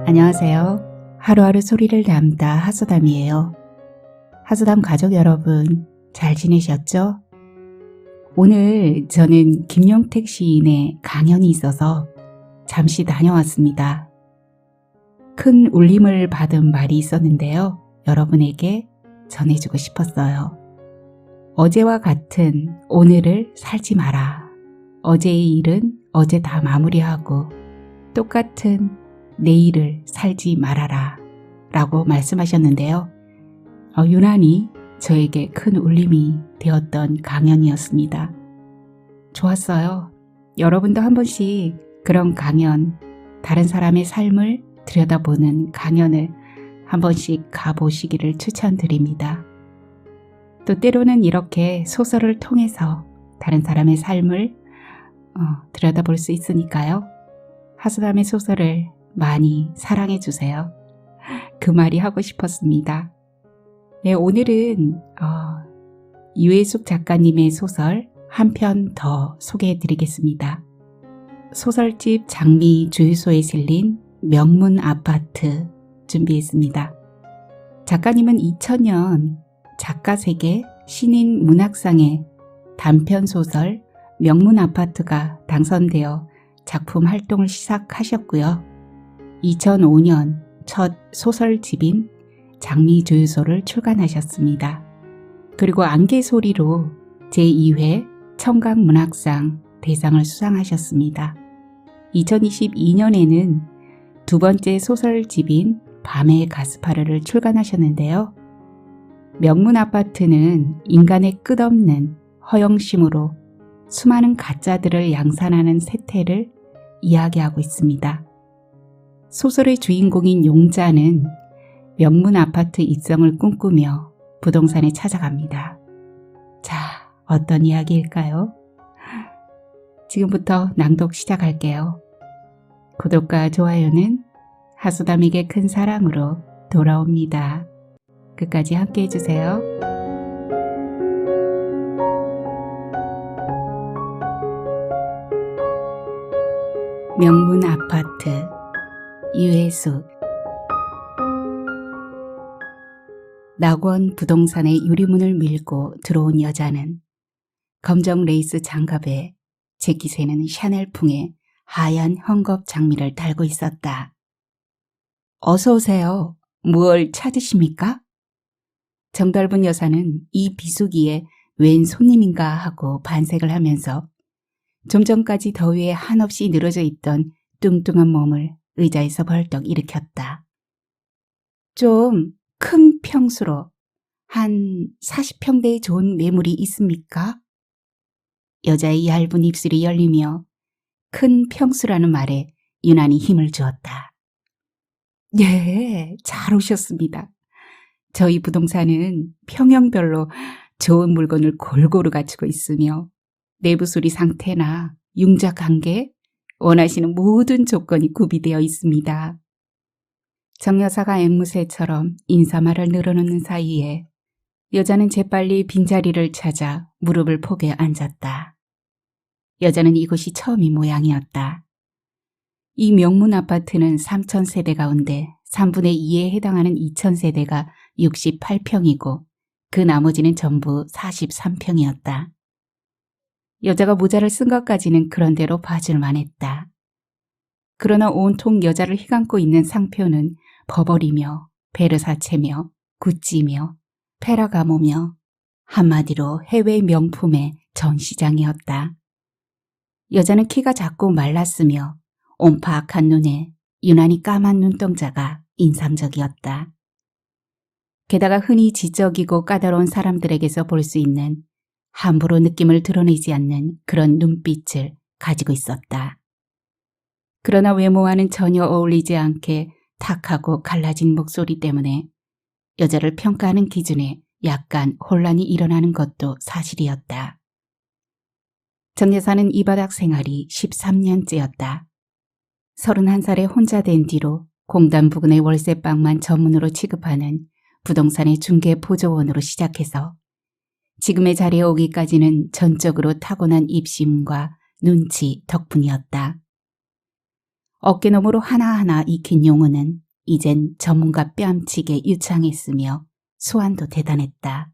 안녕하세요. 하루하루 소리를 담다 하소담이에요. 하소담 가족 여러분, 잘 지내셨죠? 오늘 저는 김용택 시인의 강연이 있어서 잠시 다녀왔습니다. 큰 울림을 받은 말이 있었는데요. 여러분에게 전해주고 싶었어요. 어제와 같은 오늘을 살지 마라. 어제의 일은 어제 다 마무리하고 똑같은 내일을 살지 말아라 라고 말씀하셨는데요. 유난히 저에게 큰 울림이 되었던 강연이었습니다. 좋았어요. 여러분도 한 번씩 그런 강연, 다른 사람의 삶을 들여다보는 강연을 한 번씩 가보시기를 추천드립니다. 또 때로는 이렇게 소설을 통해서 다른 사람의 삶을 들여다볼 수 있으니까요. 하소담의 소설을 많이 사랑해 주세요. 그 말이 하고 싶었습니다. 네, 오늘은 유해숙 작가님의 소설 한 편 더 소개해 드리겠습니다. 소설집 장미 주유소에 실린 명문 아파트 준비했습니다. 작가님은 2000년 작가세계 신인 문학상의 단편소설 명문 아파트가 당선되어 작품 활동을 시작하셨고요. 2005년 첫 소설집인 장미 주유소를 출간하셨습니다. 그리고 안개소리로 제2회 청각문학상 대상을 수상하셨습니다. 2022년에는 두 번째 소설집인 밤의 가스파르를 출간하셨는데요. 명문 아파트는 인간의 끝없는 허영심으로 수많은 가짜들을 양산하는 세태를 이야기하고 있습니다. 소설의 주인공인 용자는 명문 아파트 입성을 꿈꾸며 부동산에 찾아갑니다. 자, 어떤 이야기일까요? 지금부터 낭독 시작할게요. 구독과 좋아요는 하소담에게 큰 사랑으로 돌아옵니다. 끝까지 함께 해주세요. 명문 아파트 유해숙. 낙원 부동산의 유리문을 밀고 들어온 여자는 검정 레이스 장갑에 재기 새는 샤넬풍의 하얀 헝겊 장미를 달고 있었다. 어서 오세요. 무얼 찾으십니까? 정달분 여사는 이 비수기에 웬 손님인가 하고 반색을 하면서 좀 전까지 더위에 한없이 늘어져 있던 뚱뚱한 몸을 의자에서 벌떡 일으켰다. 좀 큰 평수로 한 40평대의 좋은 매물이 있습니까? 여자의 얇은 입술이 열리며 큰 평수라는 말에 유난히 힘을 주었다. 예, 잘 오셨습니다. 저희 부동산은 평형별로 좋은 물건을 골고루 갖추고 있으며 내부 수리 상태나 융자 관계, 원하시는 모든 조건이 구비되어 있습니다. 정 여사가 앵무새처럼 인사말을 늘어놓는 사이에 여자는 재빨리 빈자리를 찾아 무릎을 포개 앉았다. 여자는 이곳이 처음이 모양이었다. 이 명문 아파트는 3000세대 가운데 3분의 2에 해당하는 2000세대가 68평이고 그 나머지는 전부 43평이었다. 여자가 모자를 쓴 것까지는 그런대로 봐줄만 했다. 그러나 온통 여자를 휘감고 있는 상표는 버버리며 베르사체며 구찌며 페라가모며 한마디로 해외 명품의 전시장이었다. 여자는 키가 작고 말랐으며 옴파악한 눈에 유난히 까만 눈동자가 인상적이었다. 게다가 흔히 지적이고 까다로운 사람들에게서 볼 수 있는 함부로 느낌을 드러내지 않는 그런 눈빛을 가지고 있었다. 그러나 외모와는 전혀 어울리지 않게 탁하고 갈라진 목소리 때문에 여자를 평가하는 기준에 약간 혼란이 일어나는 것도 사실이었다. 정 여사는 이 바닥 생활이 13년째였다. 31살에 혼자 된 뒤로 공단 부근의 월세방만 전문으로 취급하는 부동산의 중개 보조원으로 시작해서 지금의 자리에 오기까지는 전적으로 타고난 입심과 눈치 덕분이었다. 어깨너머로 하나하나 익힌 용어는 이젠 전문가 뺨치게 유창했으며 소환도 대단했다.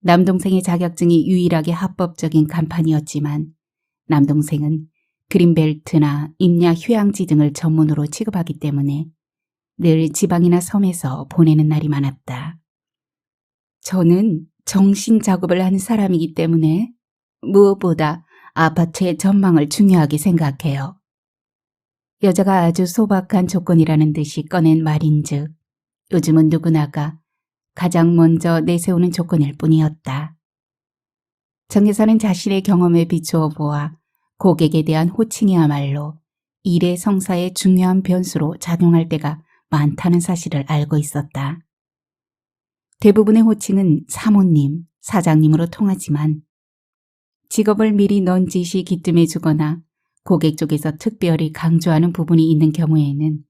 남동생의 자격증이 유일하게 합법적인 간판이었지만 남동생은 그린벨트나 임야 휴양지 등을 전문으로 취급하기 때문에 늘 지방이나 섬에서 보내는 날이 많았다. 저는 정신 작업을 하는 사람이기 때문에 무엇보다 아파트의 전망을 중요하게 생각해요. 여자가 아주 소박한 조건이라는 듯이 꺼낸 말인즉 요즘은 누구나가 가장 먼저 내세우는 조건일 뿐이었다. 정 여사는 자신의 경험에 비추어 보아 고객에 대한 호칭이야말로 일의 성사에 중요한 변수로 작용할 때가 많다는 사실을 알고 있었다. 대부분의 호칭은 사모님, 사장님으로 통하지만 직업을 미리 넌지시 기뜸해 주거나 고객 쪽에서 특별히 강조하는 부분이 있는 경우에는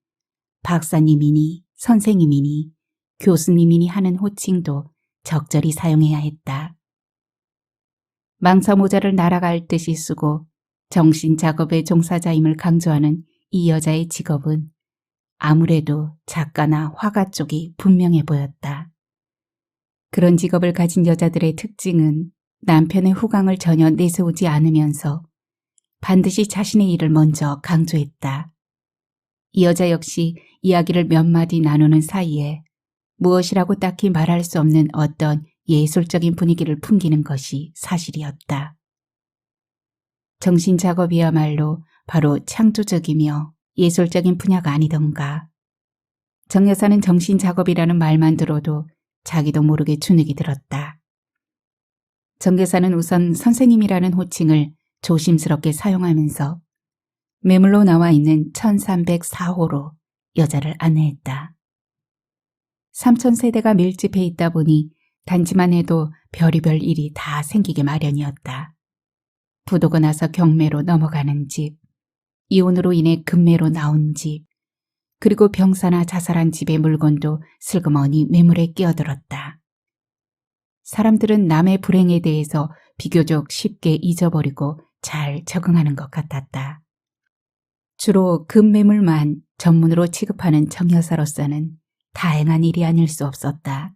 박사님이니 선생님이니 교수님이니 하는 호칭도 적절히 사용해야 했다. 망사 모자를 날아갈 듯이 쓰고 정신 작업의 종사자임을 강조하는 이 여자의 직업은 아무래도 작가나 화가 쪽이 분명해 보였다. 그런 직업을 가진 여자들의 특징은 남편의 후광을 전혀 내세우지 않으면서 반드시 자신의 일을 먼저 강조했다. 이 여자 역시 이야기를 몇 마디 나누는 사이에 무엇이라고 딱히 말할 수 없는 어떤 예술적인 분위기를 풍기는 것이 사실이었다. 정신작업이야말로 바로 창조적이며 예술적인 분야가 아니던가. 정 여사는 정신작업이라는 말만 들어도 자기도 모르게 주눅이 들었다. 정 여사는 우선 선생님이라는 호칭을 조심스럽게 사용하면서 매물로 나와 있는 1304호로 여자를 안내했다. 3000세대가 밀집해 있다 보니 단지만 해도 별의별 일이 다 생기게 마련이었다. 부도가 나서 경매로 넘어가는 집, 이혼으로 인해 급매로 나온 집, 그리고 병사나 자살한 집의 물건도 슬그머니 매물에 끼어들었다. 사람들은 남의 불행에 대해서 비교적 쉽게 잊어버리고 잘 적응하는 것 같았다. 주로 급매물만 전문으로 취급하는 정 여사로서는 다행한 일이 아닐 수 없었다.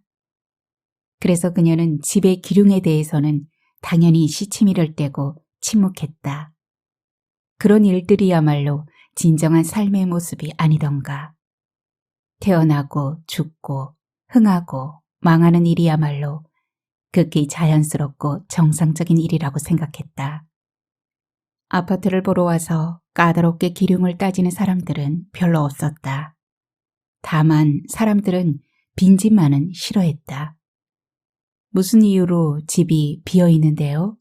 그래서 그녀는 집의 기륭에 대해서는 당연히 시치미를 떼고 침묵했다. 그런 일들이야말로 진정한 삶의 모습이 아니던가. 태어나고 죽고 흥하고 망하는 일이야말로 극히 자연스럽고 정상적인 일이라고 생각했다. 아파트를 보러 와서 까다롭게 기륭을 따지는 사람들은 별로 없었다. 다만 사람들은 빈집만은 싫어했다. 무슨 이유로 집이 비어있는데요?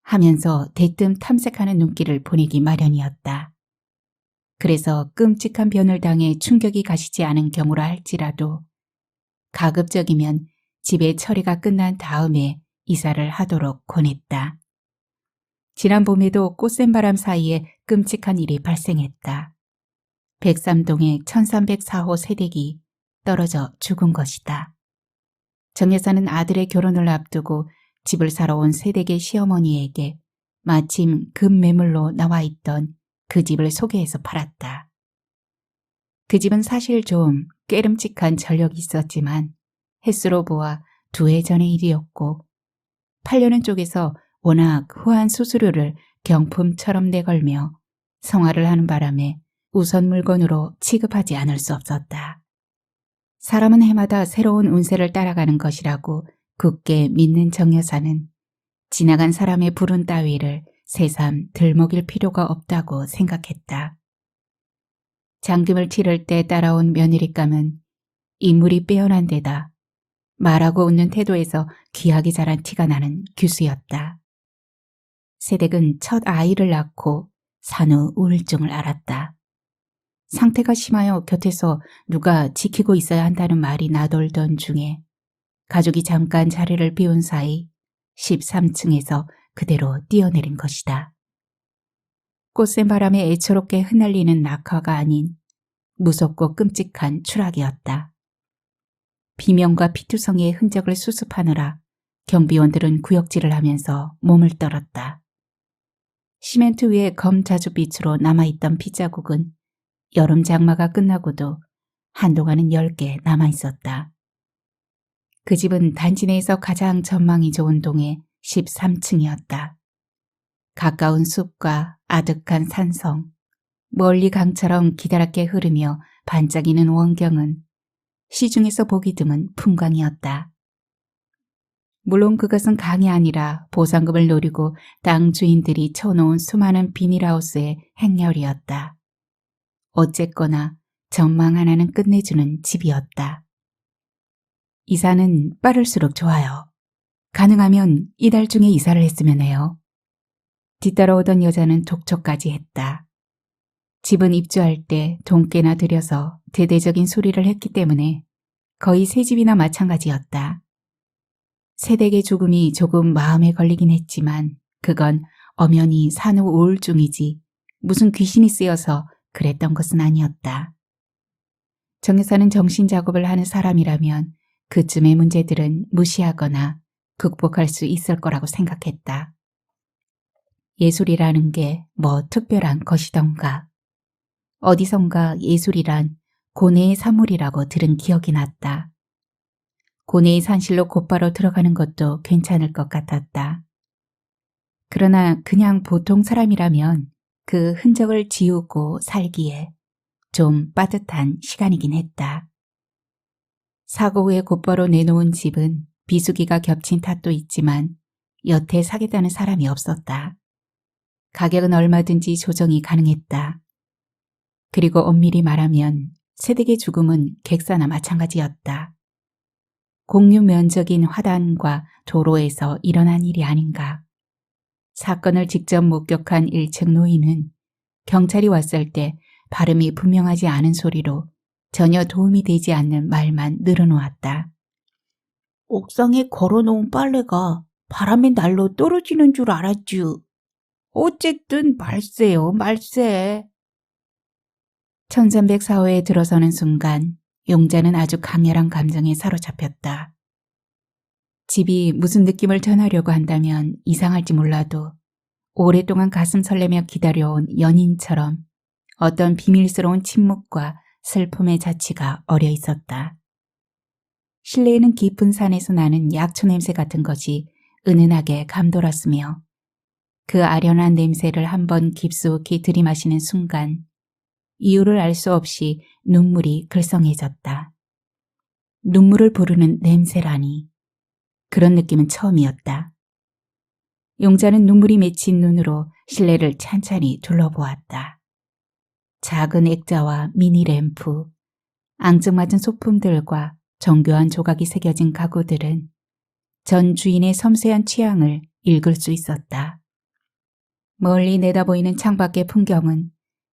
하면서 대뜸 탐색하는 눈길을 보내기 마련이었다. 그래서 끔찍한 변을 당해 충격이 가시지 않은 경우라 할지라도 가급적이면 집의 처리가 끝난 다음에 이사를 하도록 권했다. 지난 봄에도 꽃샘바람 사이에 끔찍한 일이 발생했다. 103동의 1304호 세댁이 떨어져 죽은 것이다. 정 여사는 아들의 결혼을 앞두고 집을 사러 온 세댁의 시어머니에게 마침 급매물로 나와 있던 그 집을 소개해서 팔았다. 그 집은 사실 좀 깨름칙한 전력이 있었지만 횟수로 보아 2해 전의 일이었고 팔려는 쪽에서 워낙 후한 수수료를 경품처럼 내걸며 성화를 하는 바람에 우선 물건으로 취급하지 않을 수 없었다. 사람은 해마다 새로운 운세를 따라가는 것이라고 굳게 믿는 정 여사는 지나간 사람의 불운 따위를 새삼 들먹일 필요가 없다고 생각했다. 잔금을 치를 때 따라온 며느리감은 인물이 빼어난 데다 말하고 웃는 태도에서 귀하게 자란 티가 나는 규수였다. 세댁은 첫 아이를 낳고 산후 우울증을 앓았다. 상태가 심하여 곁에서 누가 지키고 있어야 한다는 말이 나돌던 중에 가족이 잠깐 자리를 비운 사이 13층에서 그대로 뛰어내린 것이다. 꽃샘 바람에 애처롭게 흩날리는 낙하가 아닌 무섭고 끔찍한 추락이었다. 비명과 피투성이의 흔적을 수습하느라 경비원들은 구역질을 하면서 몸을 떨었다. 시멘트 위에 검자줏빛으로 남아있던 빗자국은 여름 장마가 끝나고도 한동안은 10개 남아있었다. 그 집은 단지 내에서 가장 전망이 좋은 동의 13층이었다. 가까운 숲과 아득한 산성, 멀리 강처럼 기다랗게 흐르며 반짝이는 원경은 시중에서 보기 드문 풍광이었다. 물론 그것은 강이 아니라 보상금을 노리고 땅 주인들이 쳐놓은 수많은 비닐하우스의 행렬이었다. 어쨌거나 전망 하나는 끝내주는 집이었다. 이사는 빠를수록 좋아요. 가능하면 이달 중에 이사를 했으면 해요. 뒤따라오던 여자는 독촉까지 했다. 집은 입주할 때 돈 꽤나 들여서 대대적인 수리를 했기 때문에 거의 새 집이나 마찬가지였다. 새댁의 죽음이 조금 마음에 걸리긴 했지만 그건 엄연히 산후 우울증이지 무슨 귀신이 쓰여서 그랬던 것은 아니었다. 정 여사는 정신작업을 하는 사람이라면 그쯤의 문제들은 무시하거나 극복할 수 있을 거라고 생각했다. 예술이라는 게 뭐 특별한 것이던가. 어디선가 예술이란 고뇌의 산물이라고 들은 기억이 났다. 고뇌의 산실로 곧바로 들어가는 것도 괜찮을 것 같았다. 그러나 그냥 보통 사람이라면 그 흔적을 지우고 살기에 좀 빠듯한 시간이긴 했다. 사고 후에 곧바로 내놓은 집은 비수기가 겹친 탓도 있지만 여태 사겠다는 사람이 없었다. 가격은 얼마든지 조정이 가능했다. 그리고 엄밀히 말하면 새댁의 죽음은 객사나 마찬가지였다. 공유 면적인 화단과 도로에서 일어난 일이 아닌가. 사건을 직접 목격한 1층 노인은 경찰이 왔을 때 발음이 분명하지 않은 소리로 전혀 도움이 되지 않는 말만 늘어놓았다. 옥상에 걸어놓은 빨래가 바람에 날로 떨어지는 줄 알았쥬. 어쨌든 말세요, 말세. 1304호에 들어서는 순간 용자는 아주 강렬한 감정에 사로잡혔다. 집이 무슨 느낌을 전하려고 한다면 이상할지 몰라도 오랫동안 가슴 설레며 기다려온 연인처럼 어떤 비밀스러운 침묵과 슬픔의 자취가 어려 있었다. 실내에는 깊은 산에서 나는 약초 냄새 같은 것이 은은하게 감돌았으며 그 아련한 냄새를 한번 깊숙이 들이마시는 순간 이유를 알 수 없이 눈물이 글썽해졌다. 눈물을 부르는 냄새라니. 그런 느낌은 처음이었다. 용자는 눈물이 맺힌 눈으로 실내를 찬찬히 둘러보았다. 작은 액자와 미니 램프, 앙증맞은 소품들과 정교한 조각이 새겨진 가구들은 전 주인의 섬세한 취향을 읽을 수 있었다. 멀리 내다보이는 창밖의 풍경은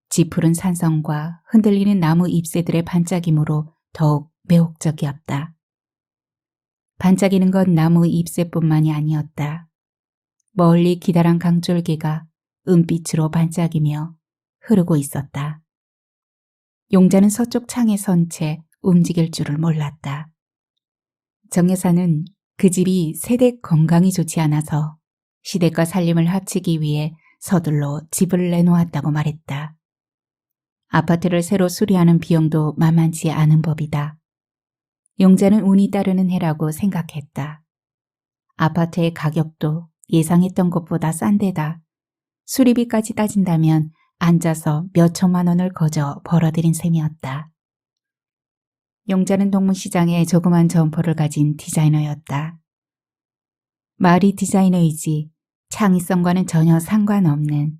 지푸른 산성과 흔들리는 나무 잎새들의 반짝임으로 더욱 매혹적이었다. 반짝이는 건 나무 잎새뿐만이 아니었다. 멀리 기다란 강줄기가 은빛으로 반짝이며 흐르고 있었다. 용자는 서쪽 창에 선 채 움직일 줄을 몰랐다. 정 여사는 그 집이 세댁 건강이 좋지 않아서 시댁과 살림을 합치기 위해 서둘러 집을 내놓았다고 말했다. 아파트를 새로 수리하는 비용도 만만치 않은 법이다. 용자는 운이 따르는 해라고 생각했다. 아파트의 가격도 예상했던 것보다 싼 데다 수리비까지 따진다면 앉아서 몇 천만 원을 거저 벌어들인 셈이었다. 용자는 동문시장에 조그만 점포를 가진 디자이너였다. 말이 디자이너이지 창의성과는 전혀 상관없는,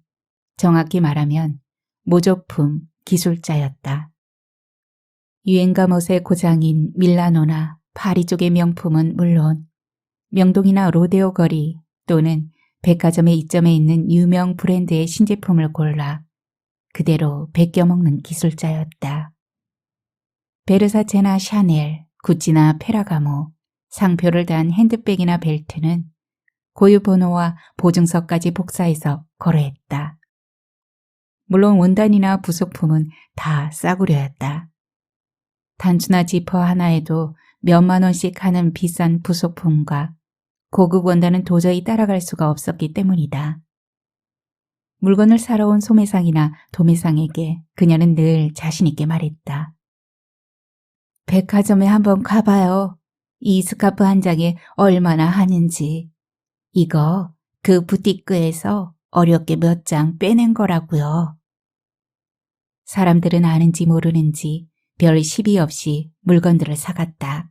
정확히 말하면 모조품 기술자였다. 유행가 멋의 고장인 밀라노나 파리 쪽의 명품은 물론 명동이나 로데오 거리 또는 백화점의 이점에 있는 유명 브랜드의 신제품을 골라 그대로 베껴먹는 기술자였다. 베르사체나 샤넬, 구찌나 페라가모, 상표를 단 핸드백이나 벨트는 고유 번호와 보증서까지 복사해서 거래했다. 물론 원단이나 부속품은 다 싸구려였다. 단추나 지퍼 하나에도 몇만 원씩 하는 비싼 부속품과 고급 원단은 도저히 따라갈 수가 없었기 때문이다. 물건을 사러 온 소매상이나 도매상에게 그녀는 늘 자신있게 말했다. 백화점에 한번 가봐요. 이 스카프 한 장에 얼마나 하는지. 이거 그 부티크에서 어렵게 몇 장 빼낸 거라고요. 사람들은 아는지 모르는지 별 시비 없이 물건들을 사갔다.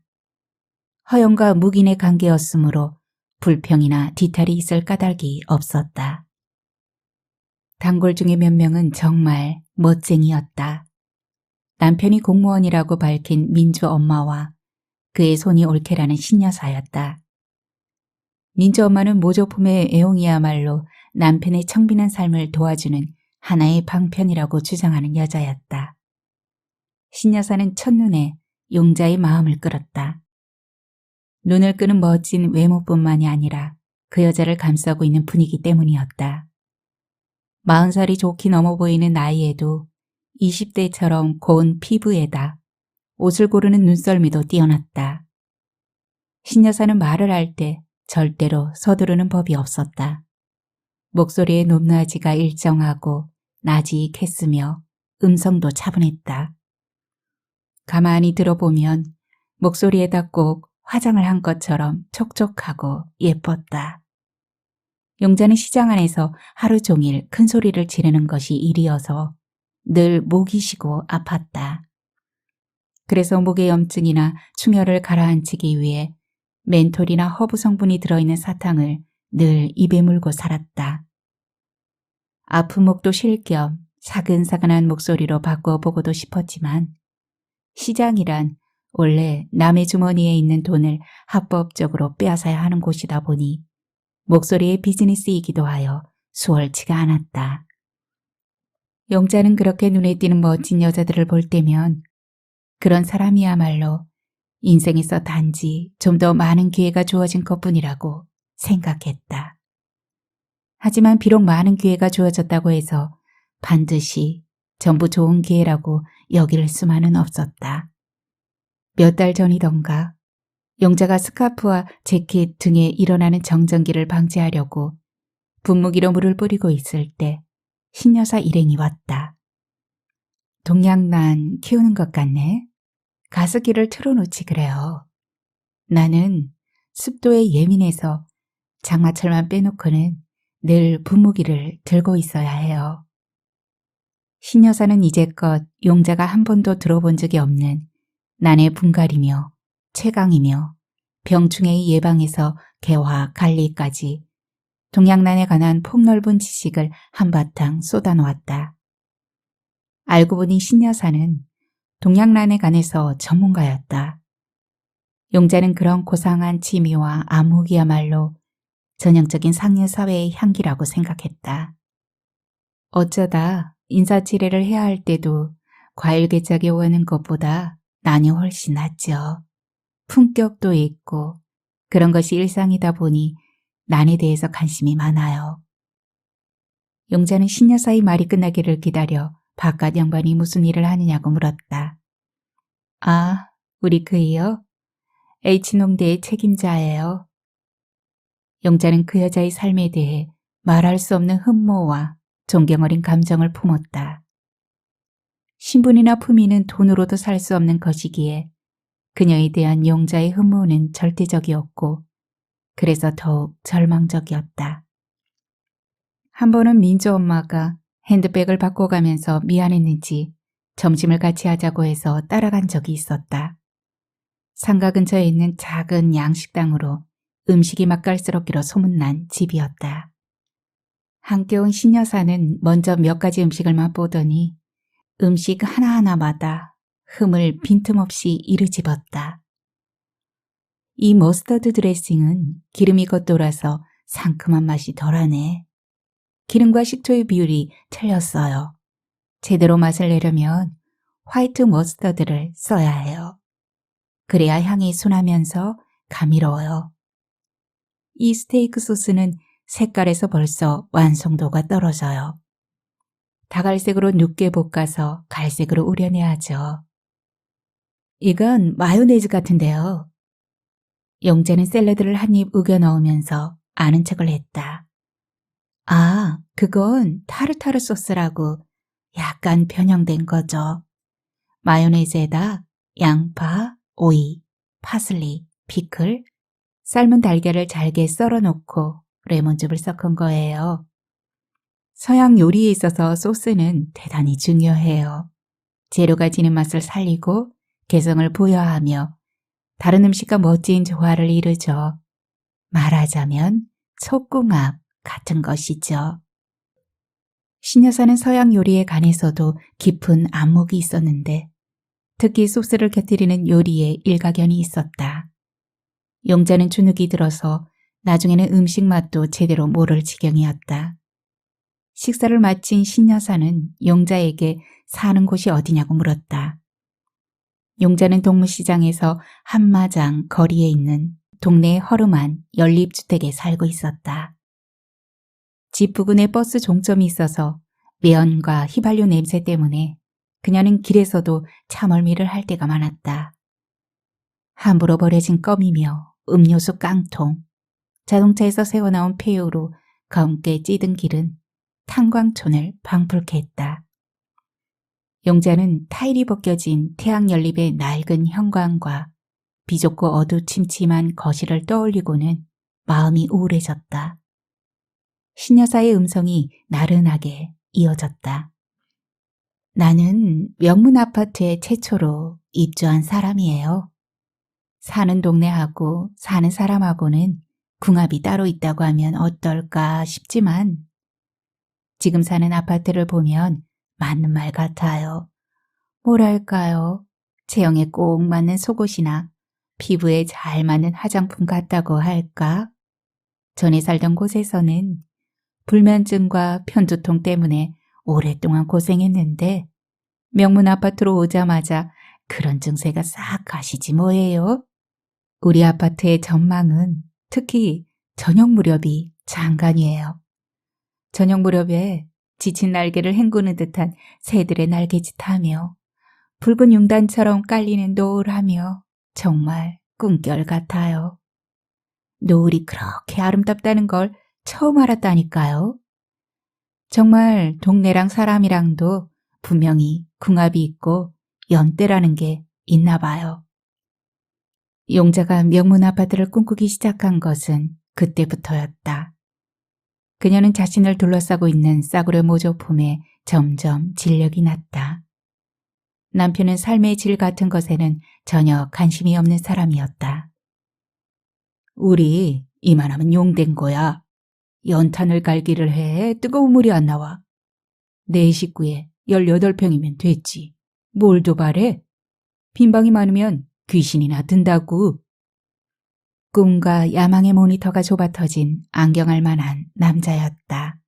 허영과 묵인의 관계였으므로 불평이나 뒤탈이 있을 까닭이 없었다. 단골 중에 몇 명은 정말 멋쟁이였다. 남편이 공무원이라고 밝힌 민주 엄마와 그의 손이 올케라는 신여사였다. 민주 엄마는 모조품의 애용이야말로 남편의 청빈한 삶을 도와주는 하나의 방편이라고 주장하는 여자였다. 신여사는 첫눈에 용자의 마음을 끌었다. 눈을 끄는 멋진 외모뿐만이 아니라 그 여자를 감싸고 있는 분위기 때문이었다. 40살이 좋게 넘어 보이는 나이에도 20대처럼 고운 피부에다 옷을 고르는 눈썰미도 뛰어났다. 신여사는 말을 할 때 절대로 서두르는 법이 없었다. 목소리의 높낮이가 일정하고 나지익했으며 음성도 차분했다. 가만히 들어보면 목소리에다 꼭 화장을 한 것처럼 촉촉하고 예뻤다. 용자는 시장 안에서 하루 종일 큰 소리를 지르는 것이 일이어서 늘 목이 쉬고 아팠다. 그래서 목의 염증이나 충혈을 가라앉히기 위해 멘톨이나 허브 성분이 들어있는 사탕을 늘 입에 물고 살았다. 아픈 목도 쉴 겸 사근사근한 목소리로 바꿔보고도 싶었지만 시장이란 원래 남의 주머니에 있는 돈을 합법적으로 빼앗아야 하는 곳이다 보니 목소리의 비즈니스이기도 하여 수월치가 않았다. 용자는 그렇게 눈에 띄는 멋진 여자들을 볼 때면 그런 사람이야말로 인생에서 단지 좀 더 많은 기회가 주어진 것뿐이라고 생각했다. 하지만 비록 많은 기회가 주어졌다고 해서 반드시 전부 좋은 기회라고 여길 수만은 없었다. 몇 달 전이던가 용자가 스카프와 재킷 등에 일어나는 정전기를 방지하려고 분무기로 물을 뿌리고 있을 때 신여사 일행이 왔다. 동양난 키우는 것 같네. 가습기를 틀어놓지 그래요. 나는 습도에 예민해서 장마철만 빼놓고는 늘 분무기를 들고 있어야 해요. 신여사는 이제껏 용자가 한 번도 들어본 적이 없는 난의 분갈이며 최강이며 병충해의 예방에서 개화, 관리까지 동양난에 관한 폭넓은 지식을 한바탕 쏟아놓았다. 알고 보니 신여사는 동양난에 관해서 전문가였다. 용자는 그런 고상한 취미와 안목이야말로 전형적인 상류 사회의 향기라고 생각했다. 어쩌다 인사치레를 해야 할 때도 과일 개짝에 오는 것보다 난이 훨씬 낫죠. 품격도 있고 그런 것이 일상이다 보니 난에 대해서 관심이 많아요. 용자는 신여사의 말이 끝나기를 기다려 바깥 양반이 무슨 일을 하느냐고 물었다. 아, 우리 그이요? H농대의 책임자예요. 용자는 그 여자의 삶에 대해 말할 수 없는 흠모와 존경 어린 감정을 품었다. 신분이나 품위는 돈으로도 살 수 없는 것이기에 그녀에 대한 용자의 흠모는 절대적이었고 그래서 더욱 절망적이었다. 한 번은 민주 엄마가 핸드백을 바꿔 가면서 미안했는지 점심을 같이 하자고 해서 따라간 적이 있었다. 상가 근처에 있는 작은 양식당으로 음식이 맛깔스럽기로 소문난 집이었다. 함께 온 신여사는 먼저 몇 가지 음식을 맛보더니 음식 하나하나마다 흠을 빈틈없이 이르집었다. 이 머스터드 드레싱은 기름이 겉돌아서 상큼한 맛이 덜하네. 기름과 식초의 비율이 틀렸어요. 제대로 맛을 내려면 화이트 머스터드를 써야 해요. 그래야 향이 순하면서 감미로워요. 이 스테이크 소스는 색깔에서 벌써 완성도가 떨어져요. 다갈색으로 눕게 볶아서 갈색으로 우려내야 하죠. 이건 마요네즈 같은데요. 용자는 샐러드를 한 입 우겨 넣으면서 아는 척을 했다. 아, 그건 타르타르 소스라고 약간 변형된 거죠. 마요네즈에다 양파, 오이, 파슬리, 피클, 삶은 달걀을 잘게 썰어 놓고 레몬즙을 섞은 거예요. 서양 요리에 있어서 소스는 대단히 중요해요. 재료가 지닌 맛을 살리고 개성을 부여하며 다른 음식과 멋진 조화를 이루죠. 말하자면 속궁합 같은 것이죠. 신여사는 서양 요리에 관해서도 깊은 안목이 있었는데 특히 소스를 곁들이는 요리에 일가견이 있었다. 용자는 주눅이 들어서 나중에는 음식 맛도 제대로 모를 지경이었다. 식사를 마친 신여사는 용자에게 사는 곳이 어디냐고 물었다. 용자는 동문시장에서 한마장 거리에 있는 동네의 허름한 연립주택에 살고 있었다. 집 부근에 버스 종점이 있어서 매연과 휘발유 냄새 때문에 그녀는 길에서도 차멀미를 할 때가 많았다. 함부로 버려진 껌이며 음료수 깡통, 자동차에서 새어나온 폐유로 검게 찌든 길은 탄광촌을 방불케 했다. 용자는 타일이 벗겨진 태양연립의 낡은 현관과 비좁고 어두침침한 거실을 떠올리고는 마음이 우울해졌다. 신여사의 음성이 나른하게 이어졌다. 나는 명문 아파트에 최초로 입주한 사람이에요. 사는 동네하고 사는 사람하고는 궁합이 따로 있다고 하면 어떨까 싶지만 지금 사는 아파트를 보면 맞는 말 같아요. 뭐랄까요? 체형에 꼭 맞는 속옷이나 피부에 잘 맞는 화장품 같다고 할까? 전에 살던 곳에서는 불면증과 편두통 때문에 오랫동안 고생했는데 명문 아파트로 오자마자 그런 증세가 싹 가시지 뭐예요? 우리 아파트의 전망은 특히 저녁 무렵이 장관이에요. 저녁 무렵에 지친 날개를 헹구는 듯한 새들의 날개짓하며 붉은 융단처럼 깔리는 노을하며 정말 꿈결 같아요. 노을이 그렇게 아름답다는 걸 처음 알았다니까요. 정말 동네랑 사람이랑도 분명히 궁합이 있고 연대라는 게 있나 봐요. 용자가 명문 아파트를 꿈꾸기 시작한 것은 그때부터였다. 그녀는 자신을 둘러싸고 있는 싸구려 모조품에 점점 진력이 났다. 남편은 삶의 질 같은 것에는 전혀 관심이 없는 사람이었다. 우리 이만하면 용된 거야. 연탄을 갈기를 해 뜨거운 물이 안 나와. 내 식구에 18평이면 됐지. 뭘 더 바래? 빈방이 많으면 귀신이나 든다고. 꿈과 야망의 모니터가 좁아터진 안경할 만한 남자였다.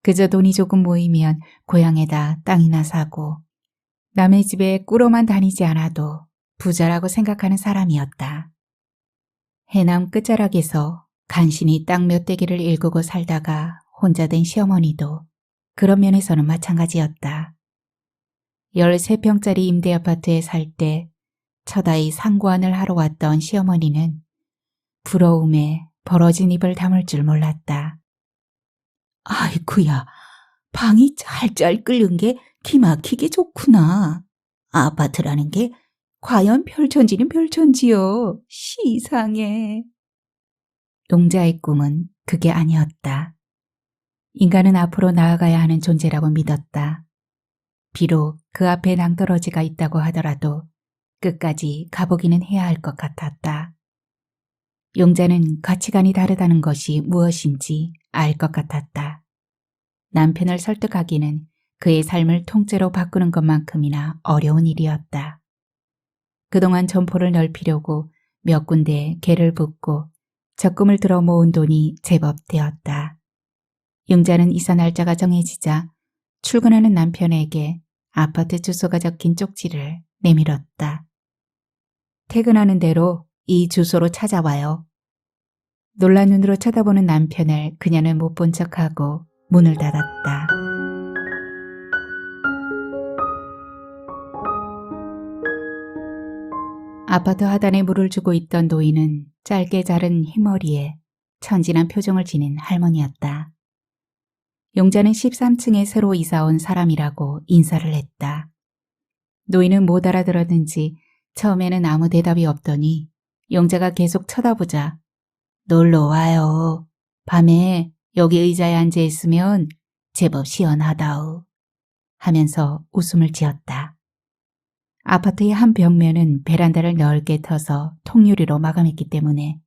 그저 돈이 조금 모이면 고향에다 땅이나 사고 남의 집에 꾸러만 다니지 않아도 부자라고 생각하는 사람이었다. 해남 끝자락에서 간신히 땅 몇 대기를 일구고 살다가 혼자 된 시어머니도 그런 면에서는 마찬가지였다. 13평짜리 임대아파트에 살 때 첫아이 상고안을 하러 왔던 시어머니는 부러움에 벌어진 입을 다물 줄 몰랐다. 아이쿠야, 방이 짤짤 끓는 게 기막히게 좋구나. 아파트라는 게 과연 별천지는 별천지요. 시상해. 용자의 꿈은 그게 아니었다. 인간은 앞으로 나아가야 하는 존재라고 믿었다. 비록 그 앞에 낭떠러지가 있다고 하더라도 끝까지 가보기는 해야 할 것 같았다. 용자는 가치관이 다르다는 것이 무엇인지 알 것 같았다. 남편을 설득하기는 그의 삶을 통째로 바꾸는 것만큼이나 어려운 일이었다. 그동안 점포를 넓히려고 몇 군데 개를 붓고 적금을 들어 모은 돈이 제법 되었다. 용자는 이사 날짜가 정해지자 출근하는 남편에게 아파트 주소가 적힌 쪽지를 내밀었다. 퇴근하는 대로 이 주소로 찾아와요. 놀란 눈으로 쳐다보는 남편을 그녀는 못 본 척하고 문을 닫았다. 아파트 하단에 물을 주고 있던 노인은 짧게 자른 흰머리에 천진한 표정을 지닌 할머니였다. 용자는 13층에 새로 이사 온 사람이라고 인사를 했다. 노인은 못 알아들었는지 처음에는 아무 대답이 없더니 용자가 계속 쳐다보자 놀러 와요. 밤에 여기 의자에 앉아 있으면 제법 시원하다우 하면서 웃음을 지었다. 아파트의 한 벽면은 베란다를 넓게 터서 통유리로 마감했기 때문에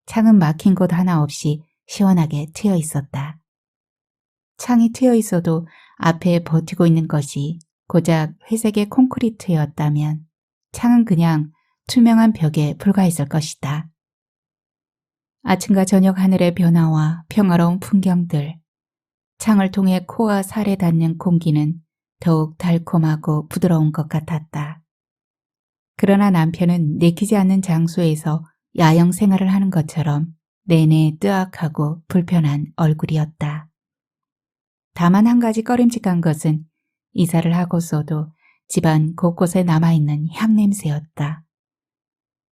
창은 막힌 곳 하나 없이 시원하게 트여 있었다. 창이 트여 있어도 앞에 버티고 있는 것이 고작 회색의 콘크리트였다면 창은 그냥 투명한 벽에 불과했을 것이다. 아침과 저녁 하늘의 변화와 평화로운 풍경들, 창을 통해 코와 살에 닿는 공기는 더욱 달콤하고 부드러운 것 같았다. 그러나 남편은 내키지 않는 장소에서 야영 생활을 하는 것처럼 내내 뜨악하고 불편한 얼굴이었다. 다만 한 가지 꺼림칙한 것은 이사를 하고서도 집안 곳곳에 남아있는 향냄새였다.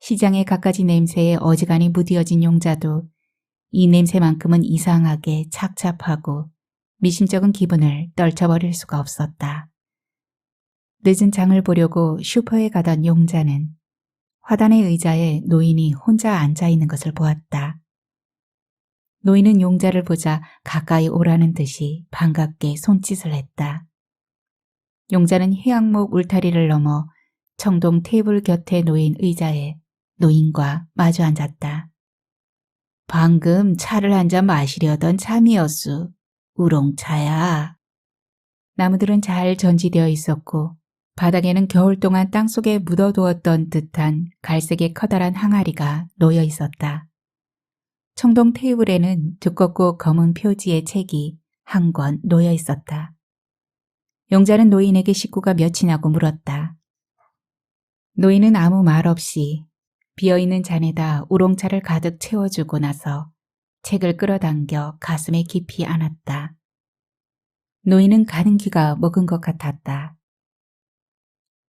시장의 갖가지 냄새에 어지간히 무디어진 용자도 이 냄새만큼은 이상하게 착잡하고 미심쩍은 기분을 떨쳐버릴 수가 없었다. 늦은 장을 보려고 슈퍼에 가던 용자는 화단의 의자에 노인이 혼자 앉아있는 것을 보았다. 노인은 용자를 보자 가까이 오라는 듯이 반갑게 손짓을 했다. 용자는 해양목 울타리를 넘어 청동 테이블 곁에 놓인 의자에 노인과 마주 앉았다. 방금 차를 한 잔 마시려던 참이었수. 우롱차야. 나무들은 잘 전지되어 있었고 바닥에는 겨울 동안 땅속에 묻어두었던 듯한 갈색의 커다란 항아리가 놓여 있었다. 청동 테이블에는 두껍고 검은 표지의 책이 한 권 놓여 있었다. 용자는 노인에게 식구가 몇이냐고 물었다. 노인은 아무 말 없이 비어있는 잔에다 우롱차를 가득 채워주고 나서 책을 끌어당겨 가슴에 깊이 안았다. 노인은 가는 기가 먹은 것 같았다.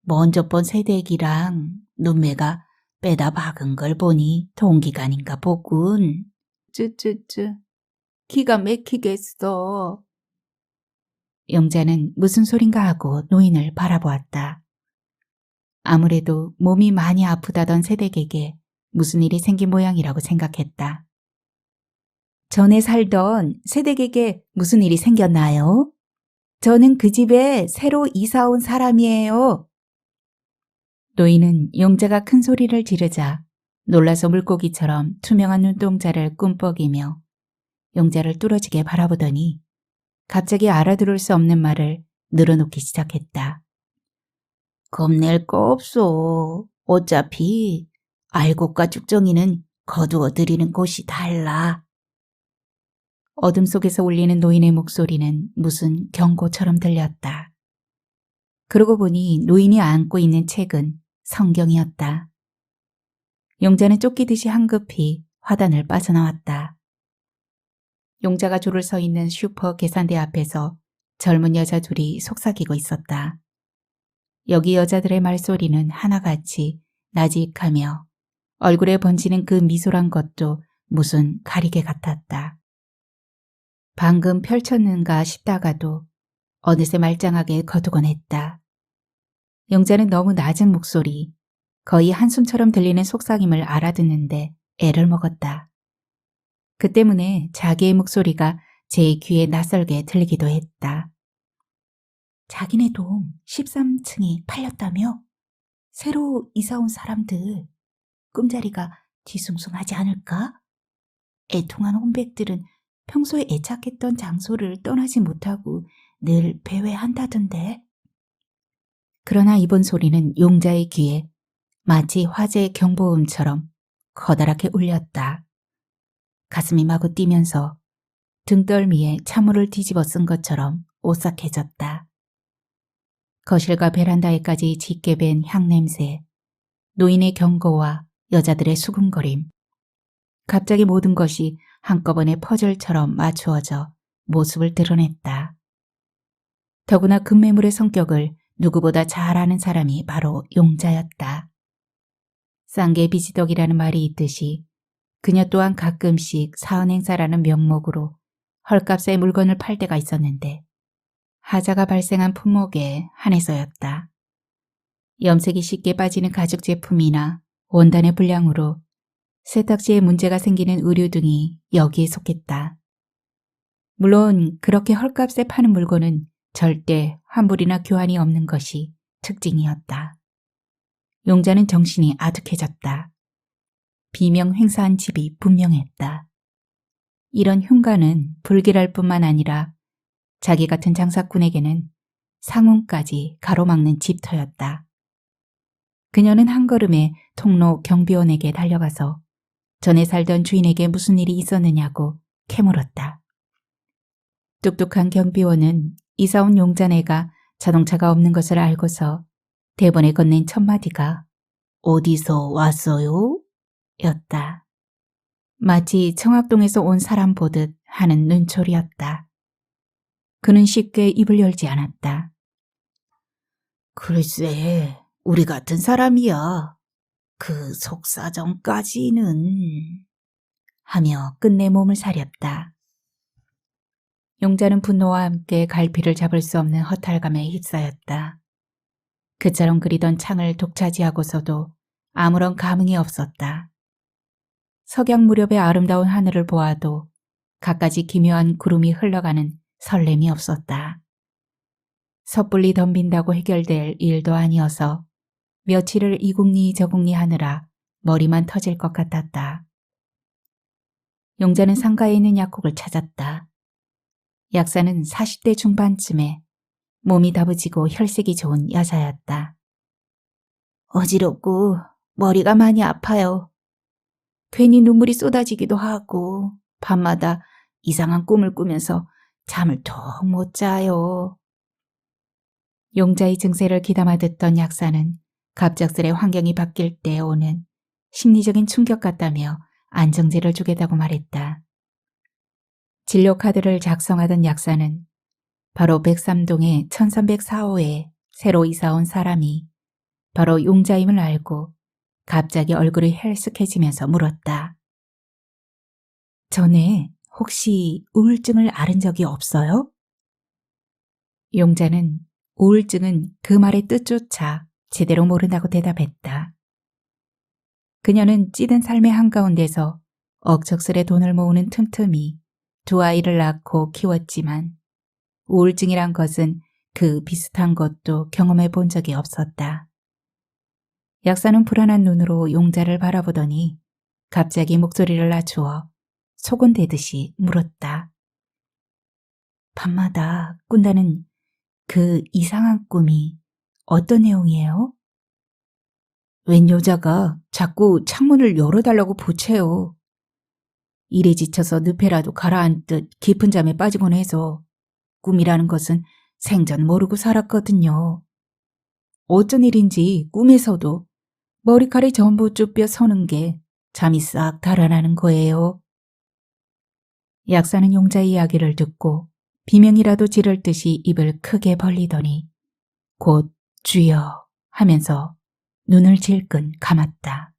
먼저 본 새댁이랑 눈매가 빼다 박은 걸 보니 동기간인가 보군. 쯔쯔쯔, 기가 막히겠어. 용자는 무슨 소린가 하고 노인을 바라보았다. 아무래도 몸이 많이 아프다던 새댁에게 무슨 일이 생긴 모양이라고 생각했다. 전에 살던 새댁에게 무슨 일이 생겼나요? 저는 그 집에 새로 이사 온 사람이에요. 노인은 용자가 큰 소리를 지르자 놀라서 물고기처럼 투명한 눈동자를 꿈뻑이며 용자를 뚫어지게 바라보더니 갑자기 알아들을 수 없는 말을 늘어놓기 시작했다. 겁낼 거 없어. 어차피 알곡과 죽정이는 거두어 들이는 곳이 달라. 어둠 속에서 울리는 노인의 목소리는 무슨 경고처럼 들렸다. 그러고 보니 노인이 안고 있는 책은 성경이었다. 용자는 쫓기듯이 황급히 화단을 빠져나왔다. 용자가 줄을 서 있는 슈퍼 계산대 앞에서 젊은 여자 둘이 속삭이고 있었다. 여기 여자들의 말소리는 하나같이 나직하며 얼굴에 번지는 그 미소란 것도 무슨 가리개 같았다. 방금 펼쳤는가 싶다가도 어느새 말짱하게 거두곤 했다. 용자는 너무 낮은 목소리, 거의 한숨처럼 들리는 속삭임을 알아듣는데 애를 먹었다. 그 때문에 자기의 목소리가 제 귀에 낯설게 들리기도 했다. 자기네 동 13층이 팔렸다며? 새로 이사 온 사람들 꿈자리가 뒤숭숭하지 않을까? 애통한 혼백들은 평소에 애착했던 장소를 떠나지 못하고 늘 배회한다던데. 그러나 이번 소리는 용자의 귀에 마치 화재의 경보음처럼 커다랗게 울렸다. 가슴이 마구 뛰면서 등덜미에 찬물을 뒤집어 쓴 것처럼 오싹해졌다. 거실과 베란다에까지 짙게 밴 향냄새, 노인의 경고와 여자들의 수군거림. 갑자기 모든 것이 한꺼번에 퍼즐처럼 맞추어져 모습을 드러냈다. 더구나 금매물의 성격을 누구보다 잘 아는 사람이 바로 용자였다. 싼게 비지덕이라는 말이 있듯이 그녀 또한 가끔씩 사은행사라는 명목으로 헐값에 물건을 팔 때가 있었는데 하자가 발생한 품목에 한해서였다. 염색이 쉽게 빠지는 가죽 제품이나 원단의 불량으로 세탁시에 문제가 생기는 의류 등이 여기에 속했다. 물론 그렇게 헐값에 파는 물건은 절대 환불이나 교환이 없는 것이 특징이었다. 용자는 정신이 아득해졌다. 비명 횡사한 집이 분명했다. 이런 흉가는 불길할 뿐만 아니라 자기 같은 장사꾼에게는 상훈까지 가로막는 집터였다. 그녀는 한 걸음에 통로 경비원에게 달려가서 전에 살던 주인에게 무슨 일이 있었느냐고 캐물었다. 똑똑한 경비원은 이사 온 용자네가 자동차가 없는 것을 알고서 대본에 건넨 첫 마디가 어디서 왔어요? 였다. 마치 청학동에서 온 사람 보듯 하는 눈초리였다. 그는 쉽게 입을 열지 않았다. 글쎄, 우리 같은 사람이야. 그 속사정까지는... 하며 끝내 몸을 사렸다. 용자는 분노와 함께 갈피를 잡을 수 없는 허탈감에 휩싸였다. 그처럼 그리던 창을 독차지하고서도 아무런 감흥이 없었다. 석양 무렵의 아름다운 하늘을 보아도 갖가지 기묘한 구름이 흘러가는 설렘이 없었다. 섣불리 덤빈다고 해결될 일도 아니어서 며칠을 이궁리 저궁리 하느라 머리만 터질 것 같았다. 용자는 상가에 있는 약국을 찾았다. 약사는 40대 중반쯤에 몸이 다부지고 혈색이 좋은 여자였다. 어지럽고 머리가 많이 아파요. 괜히 눈물이 쏟아지기도 하고 밤마다 이상한 꿈을 꾸면서 잠을 턱 못 자요. 용자의 증세를 귀담아 듣던 약사는 갑작스레 환경이 바뀔 때 오는 심리적인 충격 같다며 안정제를 주겠다고 말했다. 진료 카드를 작성하던 약사는 바로 103동의 1304호에 새로 이사온 사람이 바로 용자임을 알고 갑자기 얼굴이 헬쓱해지면서 물었다. 전에 혹시 우울증을 앓은 적이 없어요? 용자는 우울증은 그 말의 뜻조차 제대로 모른다고 대답했다. 그녀는 찌든 삶의 한가운데서 억척스레 돈을 모으는 틈틈이 두 아이를 낳고 키웠지만 우울증이란 것은 그 비슷한 것도 경험해 본 적이 없었다. 약사는 불안한 눈으로 용자를 바라보더니 갑자기 목소리를 낮추어 소곤대듯이 물었다. 밤마다 꾼다는 그 이상한 꿈이 어떤 내용이에요? 웬 여자가 자꾸 창문을 열어달라고 보채요. 일에 지쳐서 늪에라도 가라앉듯 깊은 잠에 빠지곤 해서 꿈이라는 것은 생전 모르고 살았거든요. 어쩐 일인지 꿈에서도 머리칼이 전부 쭈뼛 서는 게 잠이 싹 달아나는 거예요. 약사는 용자의 이야기를 듣고 비명이라도 지를 듯이 입을 크게 벌리더니 곧 주여 하면서 눈을 질끈 감았다.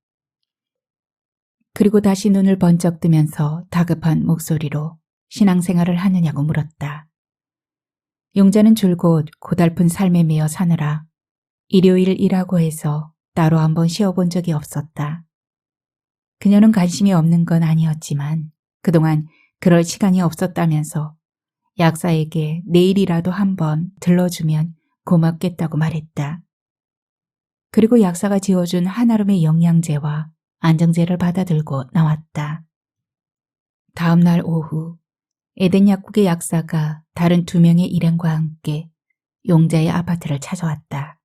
그리고 다시 눈을 번쩍 뜨면서 다급한 목소리로 신앙생활을 하느냐고 물었다. 용자는 줄곧 고달픈 삶에 매여 사느라 일요일 일하고 해서 따로 한번 쉬어본 적이 없었다. 그녀는 관심이 없는 건 아니었지만 그동안 그럴 시간이 없었다면서 약사에게 내일이라도 한번 들러주면 고맙겠다고 말했다. 그리고 약사가 지어준 한아름의 영양제와 안정제를 받아들고 나왔다. 다음 날 오후 에덴 약국의 약사가 다른 2명의 일행과 함께 용자의 아파트를 찾아왔다.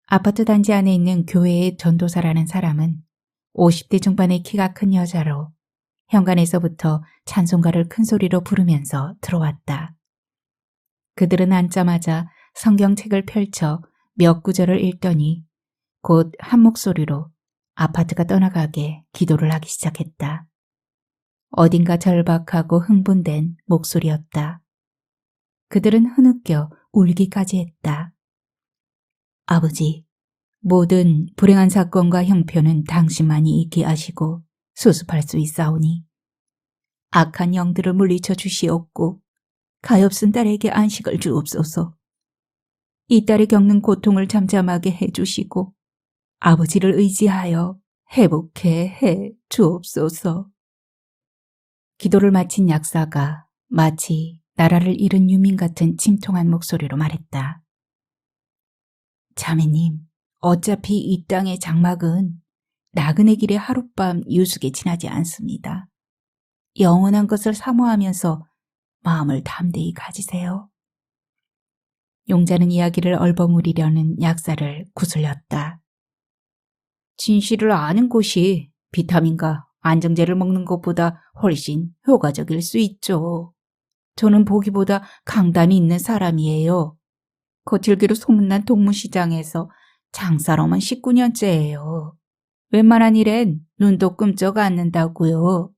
아파트 단지 안에 있는 교회의 전도사라는 사람은 50대 중반의 키가 큰 여자로 현관에서부터 찬송가를 큰 소리로 부르면서 들어왔다. 그들은 앉자마자 성경책을 펼쳐 몇 구절을 읽더니 곧 한 목소리로 아파트가 떠나가게 기도를 하기 시작했다. 어딘가 절박하고 흥분된 목소리였다. 그들은 흐느껴 울기까지 했다. 아버지, 모든 불행한 사건과 형편은 당신만이 있게 하시고 수습할 수 있사오니 악한 영들을 물리쳐 주시옵고 가엾은 딸에게 안식을 주옵소서. 이 딸이 겪는 고통을 잠잠하게 해주시고 아버지를 의지하여 회복해 해 주옵소서. 기도를 마친 약사가 마치 나라를 잃은 유민 같은 침통한 목소리로 말했다. 자매님, 어차피 이 땅의 장막은 나그네 길의 하룻밤 유숙에 지나지 않습니다. 영원한 것을 사모하면서 마음을 담대히 가지세요. 용자는 이야기를 얼버무리려는 약사를 구슬렸다. 진실을 아는 곳이 비타민과 안정제를 먹는 것보다 훨씬 효과적일 수 있죠. 저는 보기보다 강단이 있는 사람이에요. 거칠기로 소문난 동문시장에서 장사로만 19년째예요. 웬만한 일엔 눈도 끔쩍 않는다고요.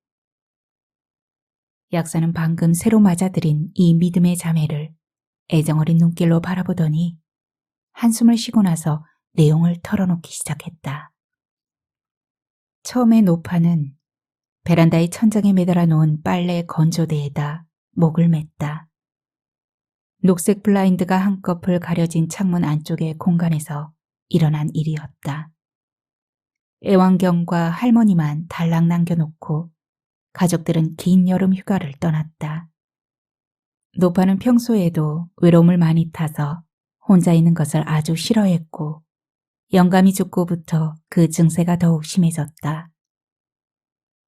약사는 방금 새로 맞아들인 이 믿음의 자매를 애정어린 눈길로 바라보더니 한숨을 쉬고 나서 내용을 털어놓기 시작했다. 처음에 노파는 베란다의 천장에 매달아 놓은 빨래 건조대에다 목을 맸다. 녹색 블라인드가 한꺼풀 가려진 창문 안쪽의 공간에서 일어난 일이었다. 애완경과 할머니만 달랑 남겨놓고 가족들은 긴 여름 휴가를 떠났다. 노파는 평소에도 외로움을 많이 타서 혼자 있는 것을 아주 싫어했고 영감이 죽고부터 그 증세가 더욱 심해졌다.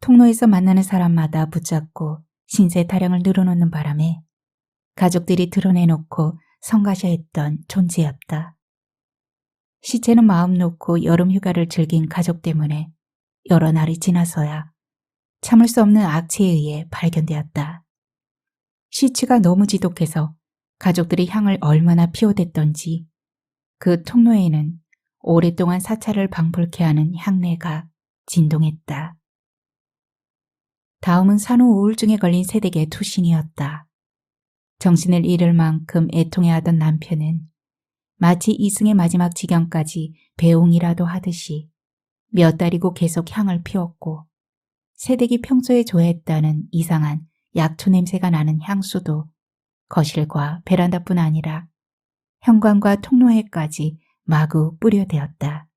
통로에서 만나는 사람마다 붙잡고 신세 타령을 늘어놓는 바람에 가족들이 드러내놓고 성가셔했던 존재였다. 시체는 마음 놓고 여름 휴가를 즐긴 가족 때문에 여러 날이 지나서야 참을 수 없는 악취에 의해 발견되었다. 시체가 너무 지독해서 가족들이 향을 얼마나 피워댔던지 그 통로에는 오랫동안 사찰을 방불케 하는 향내가 진동했다. 다음은 산후 우울증에 걸린 세댁의 투신이었다. 정신을 잃을 만큼 애통해하던 남편은 마치 이승의 마지막 지경까지 배웅이라도 하듯이 몇 달이고 계속 향을 피웠고 세댁이 평소에 좋아했다는 이상한 약초 냄새가 나는 향수도 거실과 베란다뿐 아니라 현관과 통로에까지 마구 뿌려대었다.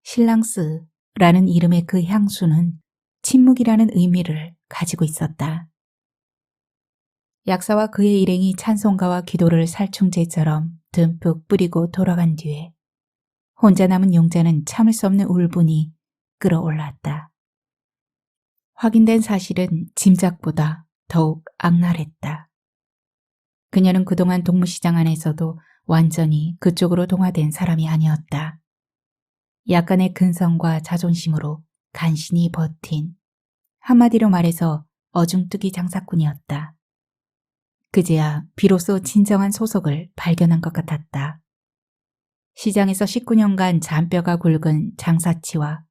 신랑스라는 이름의 그 향수는 침묵이라는 의미를 가지고 있었다. 약사와 그의 일행이 찬송가와 기도를 살충제처럼 듬뿍 뿌리고 돌아간 뒤에 혼자 남은 용자는 참을 수 없는 울분이 끌어올랐다. 확인된 사실은 짐작보다 더욱 악랄했다. 그녀는 그동안 동무시장 안에서도 완전히 그쪽으로 동화된 사람이 아니었다. 약간의 근성과 자존심으로 간신히 버틴, 한마디로 말해서 어중뜨기 장사꾼이었다. 그제야 비로소 진정한 소속을 발견한 것 같았다. 시장에서 19년간 잔뼈가 굵은 장사치와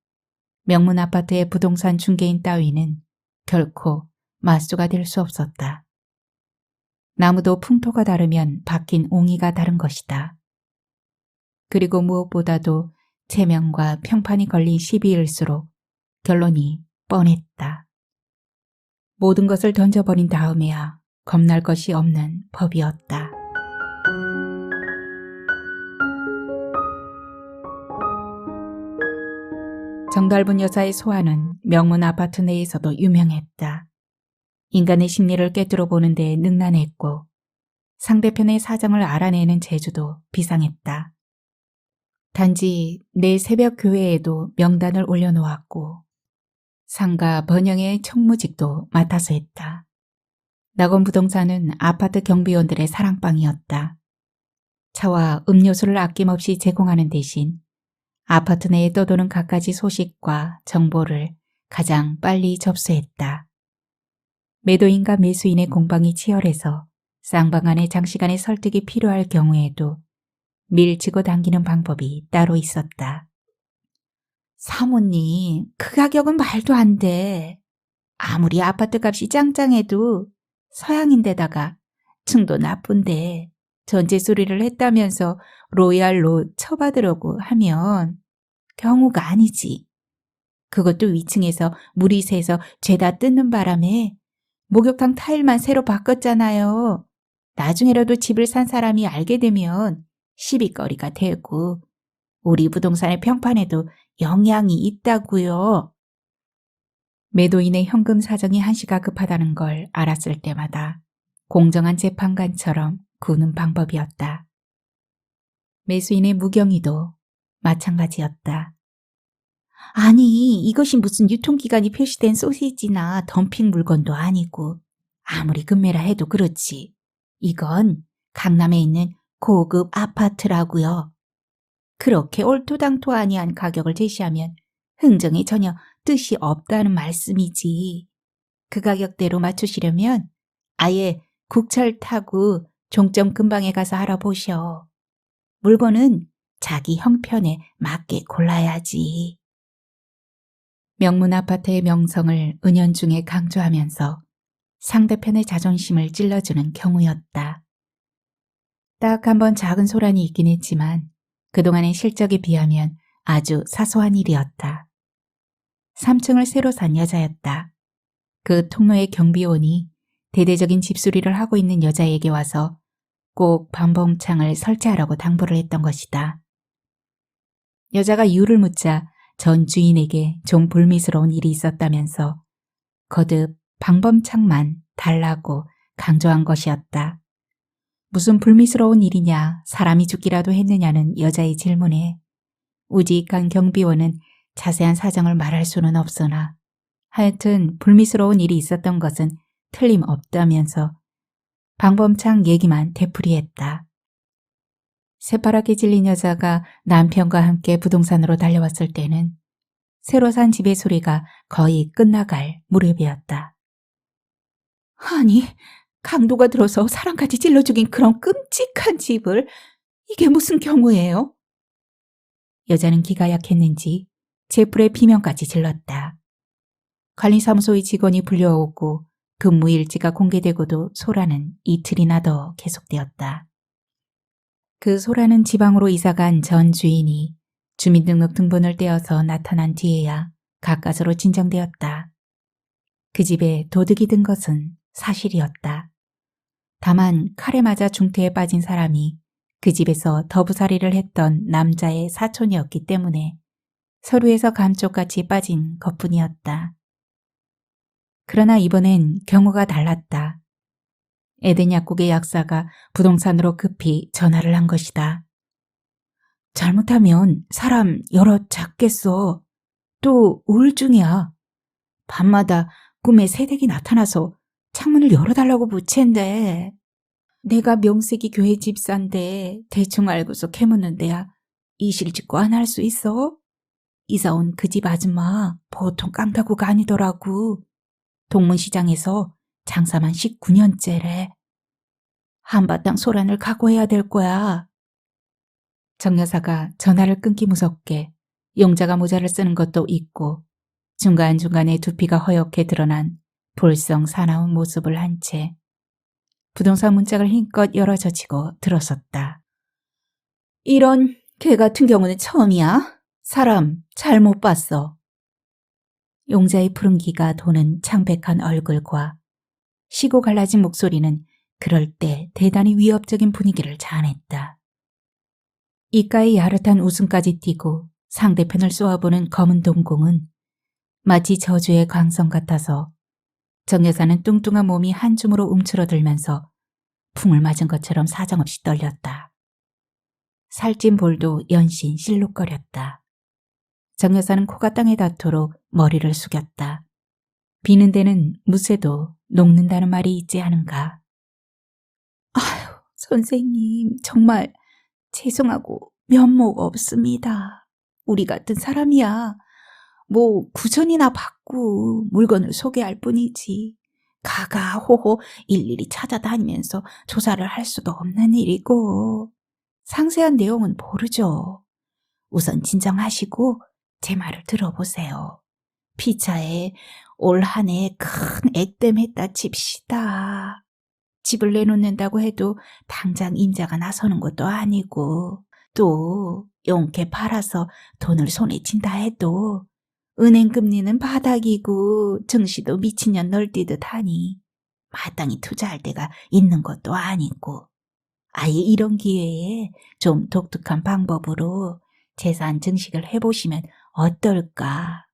명문 아파트의 부동산 중개인 따위는 결코 맞수가 될 수 없었다. 나무도 풍토가 다르면 박힌 옹이가 다른 것이다. 그리고 무엇보다도 체면과 평판이 걸린 시비일수록 결론이 뻔했다. 모든 것을 던져버린 다음에야 겁날 것이 없는 법이었다. 정달분 여사의 소환은 명문 아파트 내에서도 유명했다. 인간의 심리를 꿰뚫어 보는 데 능란했고 상대편의 사정을 알아내는 재주도 비상했다. 단지 내 새벽 교회에도 명단을 올려놓았고 상가 번영의 총무직도 맡아서 했다. 낙원부동산은 아파트 경비원들의 사랑방이었다. 차와 음료수를 아낌없이 제공하는 대신 아파트 내에 떠도는 갖가지 소식과 정보를 가장 빨리 접수했다. 매도인과 매수인의 공방이 치열해서 쌍방 안의 장시간의 설득이 필요할 경우에도 밀치고 당기는 방법이 따로 있었다. 사모님, 그 가격은 말도 안 돼. 아무리 아파트 값이 짱짱해도 서양인데다가 층도 나쁜데 전세 수리를 했다면서 로얄로 처받으려고 하면 경우가 아니지. 그것도 위층에서 물이 새서 죄다 뜯는 바람에 목욕탕 타일만 새로 바꿨잖아요. 나중에라도 집을 산 사람이 알게 되면 시비거리가 되고 우리 부동산의 평판에도 영향이 있다고요. 매도인의 현금 사정이 한시가 급하다는 걸 알았을 때마다 공정한 재판관처럼 구는 방법이었다. 매수인의 무경이도 마찬가지였다. 아니, 이것이 무슨 유통기간이 표시된 소시지나 덤핑 물건도 아니고 아무리 금매라 해도 그렇지. 이건 강남에 있는 고급 아파트라고요. 그렇게 얼토당토 아니한 가격을 제시하면 흥정에 전혀 뜻이 없다는 말씀이지. 그 가격대로 맞추시려면 아예 국철 타고 종점 근방에 가서 알아보셔. 물건은 자기 형편에 맞게 골라야지. 명문 아파트의 명성을 은연중에 강조하면서 상대편의 자존심을 찔러주는 경우였다. 딱 한 번 작은 소란이 있긴 했지만 그동안의 실적에 비하면 아주 사소한 일이었다. 3층을 새로 산 여자였다. 그 통로의 경비원이 대대적인 집수리를 하고 있는 여자에게 와서 꼭 방범창을 설치하라고 당부를 했던 것이다. 여자가 이유를 묻자 전 주인에게 좀 불미스러운 일이 있었다면서 거듭 방범창만 달라고 강조한 것이었다. 무슨 불미스러운 일이냐, 사람이 죽기라도 했느냐는 여자의 질문에 우직한 경비원은 자세한 사정을 말할 수는 없으나 하여튼 불미스러운 일이 있었던 것은 틀림없다면서 방범창 얘기만 되풀이했다. 새파랗게 질린 여자가 남편과 함께 부동산으로 달려왔을 때는 새로 산 집의 소리가 거의 끝나갈 무렵이었다. 아니, 강도가 들어서 사람까지 찔러 죽인 그런 끔찍한 집을 이게 무슨 경우예요? 여자는 기가 약했는지 제풀의 비명까지 질렀다. 관리사무소의 직원이 불려오고 근무일지가 공개되고도 소란은 이틀이나 더 계속되었다. 그 소란은 지방으로 이사간 전 주인이 주민등록 등본을 떼어서 나타난 뒤에야 가까스로 진정되었다. 그 집에 도둑이 든 것은 사실이었다. 다만 칼에 맞아 중태에 빠진 사람이 그 집에서 더부살이를 했던 남자의 사촌이었기 때문에 서류에서 감쪽같이 빠진 것뿐이었다. 그러나 이번엔 경우가 달랐다. 에덴 약국의 약사가 부동산으로 급히 전화를 한 것이다. 잘못하면 사람 여러 잡겠어. 또 우울증이야. 밤마다 꿈에 새댁이 나타나서 창문을 열어달라고 부채인데 내가 명색이 교회 집사인데 대충 알고서 캐묻는 데야 이실직고 안 할 수 있어? 이사 온 그 집 아줌마 보통 깡다구가 아니더라고. 동문시장에서 장사만 19년째래. 한바탕 소란을 각오해야 될 거야. 정 여사가 전화를 끊기 무섭게 용자가 모자를 쓰는 것도 있고 중간중간에 두피가 허옇게 드러난 볼성 사나운 모습을 한 채 부동산 문짝을 힘껏 열어젖히고 들어섰다. 이런 개 같은 경우는 처음이야. 사람 잘못 봤어. 용자의 푸른 기가 도는 창백한 얼굴과 시고 갈라진 목소리는 그럴 때 대단히 위협적인 분위기를 자아냈다. 입가에 야릇한 웃음까지 띠고 상대편을 쏘아보는 검은 동공은 마치 저주의 광선 같아서 정 여사는 뚱뚱한 몸이 한 줌으로 움츠러들면서 풍을 맞은 것처럼 사정없이 떨렸다. 살찐 볼도 연신 실룩거렸다. 정 여사는 코가 땅에 닿도록 머리를 숙였다. 비는 데는 무쇠도 녹는다는 말이 있지 않은가. 아휴, 선생님, 정말 죄송하고 면목 없습니다. 우리 같은 사람이야. 뭐 구전이나 받고 물건을 소개할 뿐이지. 가가호호 일일이 찾아다니면서 조사를 할 수도 없는 일이고 상세한 내용은 모르죠. 우선 진정하시고 제 말을 들어보세요. 피차에 올 한 해 큰 액땜했다 칩시다. 집을 내놓는다고 해도 당장 임자가 나서는 것도 아니고 또 용케 팔아서 돈을 손에 쥔다 해도 은행 금리는 바닥이고 증시도 미친년 널뛰듯 하니 마땅히 투자할 데가 있는 것도 아니고 아예 이런 기회에 좀 독특한 방법으로 재산 증식을 해보시면 어떨까?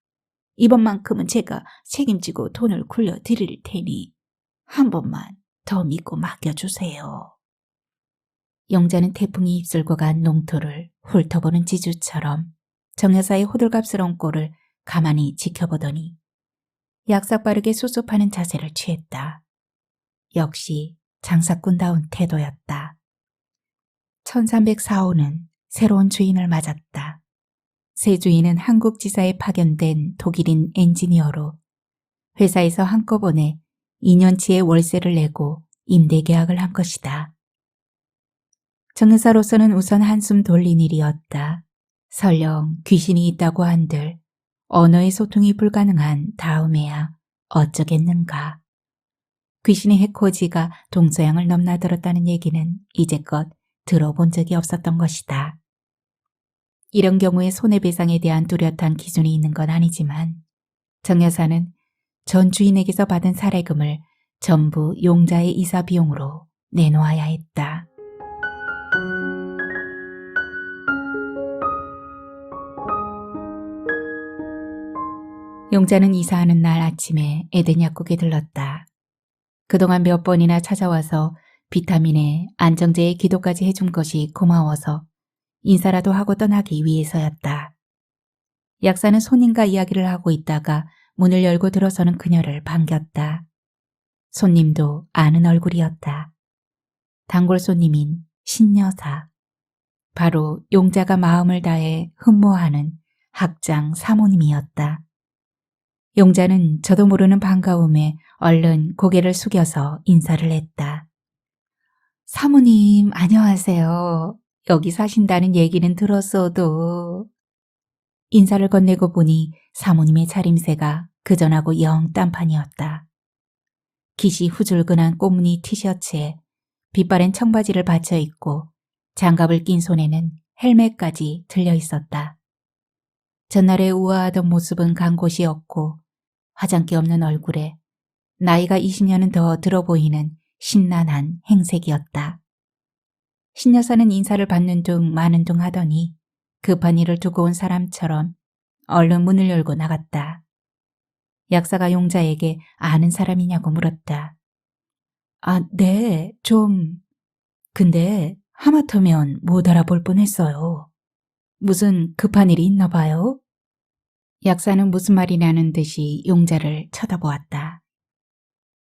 이번만큼은 제가 책임지고 돈을 굴려드릴 테니 한 번만 더 믿고 맡겨주세요. 영자는 태풍이 입술고 간 농토를 훑어보는 지주처럼 정 여사의 호들갑스러운 꼴을 가만히 지켜보더니 약삭빠르게 수습하는 자세를 취했다. 역시 장사꾼다운 태도였다. 1304호는 새로운 주인을 맞았다. 새 주인은 한국 지사에 파견된 독일인 엔지니어로 회사에서 한꺼번에 2년치의 월세를 내고 임대 계약을 한 것이다. 정 여사로서는 우선 한숨 돌린 일이었다. 설령 귀신이 있다고 한들 언어의 소통이 불가능한 다음에야 어쩌겠는가. 귀신의 해코지가 동서양을 넘나들었다는 얘기는 이제껏 들어본 적이 없었던 것이다. 이런 경우에 손해배상에 대한 뚜렷한 기준이 있는 건 아니지만 정 여사는 전 주인에게서 받은 사례금을 전부 용자의 이사 비용으로 내놓아야 했다. 용자는 이사하는 날 아침에 에덴 약국에 들렀다. 그동안 몇 번이나 찾아와서 비타민에 안정제에 기도까지 해준 것이 고마워서 인사라도 하고 떠나기 위해서였다. 약사는 손님과 이야기를 하고 있다가 문을 열고 들어서는 그녀를 반겼다. 손님도 아는 얼굴이었다. 단골 손님인 신여사. 바로 용자가 마음을 다해 흠모하는 학장 사모님이었다. 용자는 저도 모르는 반가움에 얼른 고개를 숙여서 인사를 했다. 사모님, 안녕하세요. 여기 사신다는 얘기는 들었어도. 인사를 건네고 보니 사모님의 차림새가 그전하고 영 딴판이었다. 깃이 후줄근한 꽃무늬 티셔츠에 빛바랜 청바지를 받쳐 입고 장갑을 낀 손에는 헬멧까지 들려 있었다. 전날의 우아하던 모습은 간 곳이 없고 화장기 없는 얼굴에 나이가 20년은 더 들어 보이는 신난한 행색이었다. 신여사는 인사를 받는 둥 마는 둥 하더니 급한 일을 두고 온 사람처럼 얼른 문을 열고 나갔다. 약사가 용자에게 아는 사람이냐고 물었다. 아, 네, 좀... 근데 하마터면 못 알아볼 뻔했어요. 무슨 급한 일이 있나 봐요? 약사는 무슨 말이냐는 듯이 용자를 쳐다보았다.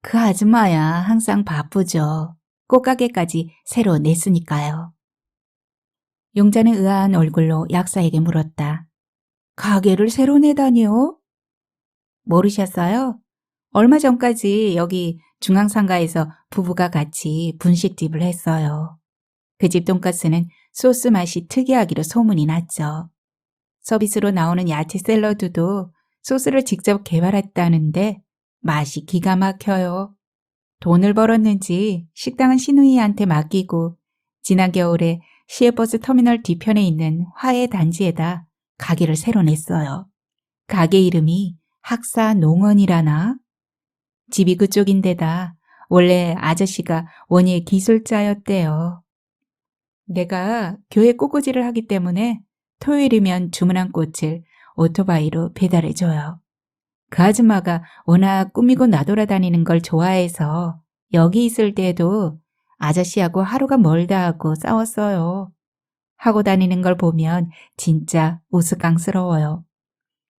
그 아줌마야 항상 바쁘죠. 꽃가게까지 새로 냈으니까요. 용자는 의아한 얼굴로 약사에게 물었다. 가게를 새로 내다니요? 모르셨어요? 얼마 전까지 여기 중앙상가에서 부부가 같이 분식집을 했어요. 그 집 돈가스는 소스 맛이 특이하기로 소문이 났죠. 서비스로 나오는 야채 샐러드도 소스를 직접 개발했다는데 맛이 기가 막혀요. 돈을 벌었는지 식당은 시누이한테 맡기고 지난 겨울에 시외버스 터미널 뒤편에 있는 화해 단지에다 가게를 새로 냈어요. 가게 이름이 학사농원이라나? 집이 그쪽인데다 원래 아저씨가 원예 기술자였대요. 내가 교회 꽃꽂이를 하기 때문에 토요일이면 주문한 꽃을 오토바이로 배달해줘요. 그 아줌마가 워낙 꾸미고 나돌아다니는 걸 좋아해서 여기 있을 때에도 아저씨하고 하루가 멀다 하고 싸웠어요. 하고 다니는 걸 보면 진짜 우스꽝스러워요.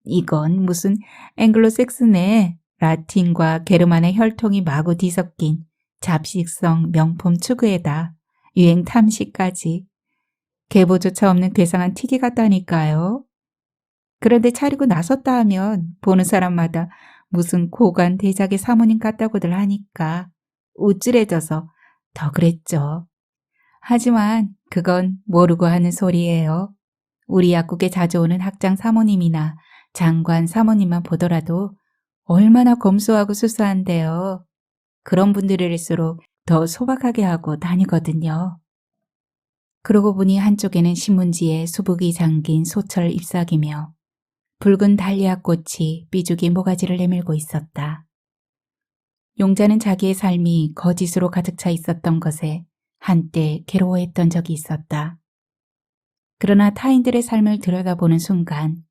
이건 무슨 앵글로색슨의 라틴과 게르만의 혈통이 마구 뒤섞인 잡식성 명품 추구에다 유행 탐식까지 계보조차 없는 괴상한 튀기 같다니까요. 그런데 차리고 나섰다 하면 보는 사람마다 무슨 고관 대작의 사모님 같다고들 하니까 우쭐해져서 더 그랬죠. 하지만 그건 모르고 하는 소리예요. 우리 약국에 자주 오는 학장 사모님이나 장관 사모님만 보더라도 얼마나 검소하고 수수한데요. 그런 분들일수록 더 소박하게 하고 다니거든요. 그러고 보니 한쪽에는 신문지에 수북이 잠긴 소철 잎사귀며 붉은 달리아 꽃이 삐죽이 모가지를 내밀고 있었다. 용자는 자기의 삶이 거짓으로 가득 차 있었던 것에 한때 괴로워했던 적이 있었다. 그러나 타인들의 삶을 들여다보는 순간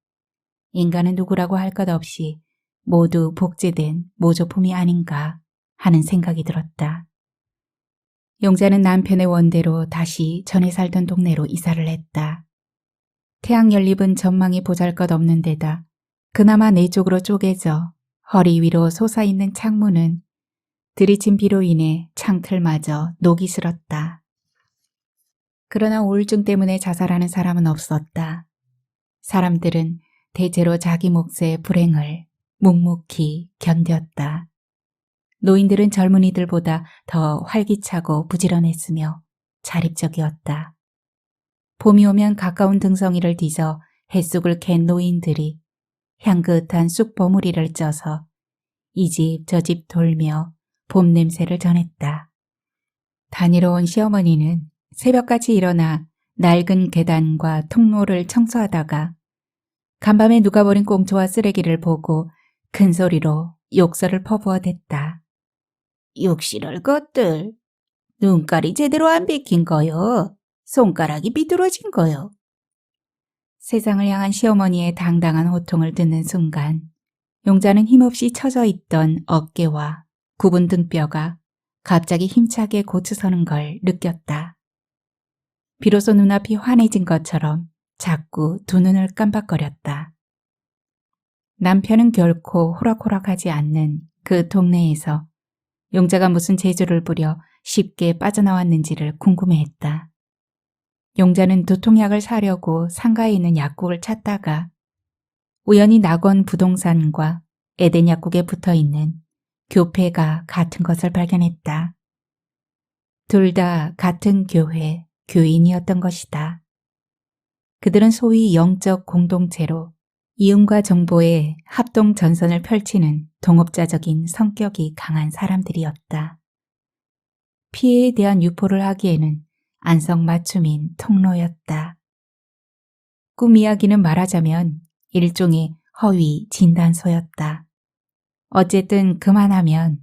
인간은 누구라고 할 것 없이 모두 복제된 모조품이 아닌가 하는 생각이 들었다. 용자는 남편의 원대로 다시 전에 살던 동네로 이사를 했다. 태양 연립은 전망이 보잘것없는 데다 그나마 네 쪽으로 쪼개져 허리 위로 솟아있는 창문은 들이친 비로 인해 창틀마저 녹이 슬었다. 그러나 우울증 때문에 자살하는 사람은 없었다. 사람들은 대체로 자기 몫의 불행을 묵묵히 견뎠다. 노인들은 젊은이들보다 더 활기차고 부지런했으며 자립적이었다. 봄이 오면 가까운 등성이를 뒤져 햇쑥을 캔 노인들이 향긋한 쑥 버무리를 쪄서 이 집 저 집 돌며 봄 냄새를 전했다. 다니러 온 시어머니는 새벽같이 일어나 낡은 계단과 통로를 청소하다가 간밤에 누가 버린 꽁초와 쓰레기를 보고 큰 소리로 욕설을 퍼부어댔다. 욕실을 것들. 눈깔이 제대로 안 비킨 거요. 손가락이 비뚤어진 거요. 세상을 향한 시어머니의 당당한 호통을 듣는 순간 용자는 힘없이 처져 있던 어깨와 굽은 등뼈가 갑자기 힘차게 고추서는 걸 느꼈다. 비로소 눈앞이 환해진 것처럼 자꾸 두 눈을 깜박거렸다. 남편은 결코 호락호락하지 않는 그 동네에서 용자가 무슨 재주를 부려 쉽게 빠져나왔는지를 궁금해했다. 용자는 두통약을 사려고 상가에 있는 약국을 찾다가 우연히 낙원 부동산과 에덴 약국에 붙어있는 교회가 같은 것을 발견했다. 둘 다 같은 교회 교인이었던 것이다. 그들은 소위 영적 공동체로 이윤과 정보의 합동 전선을 펼치는 동업자적인 성격이 강한 사람들이었다. 피해에 대한 유포를 하기에는 안성맞춤인 통로였다. 꿈 이야기는 말하자면 일종의 허위 진단서였다. 어쨌든 그만하면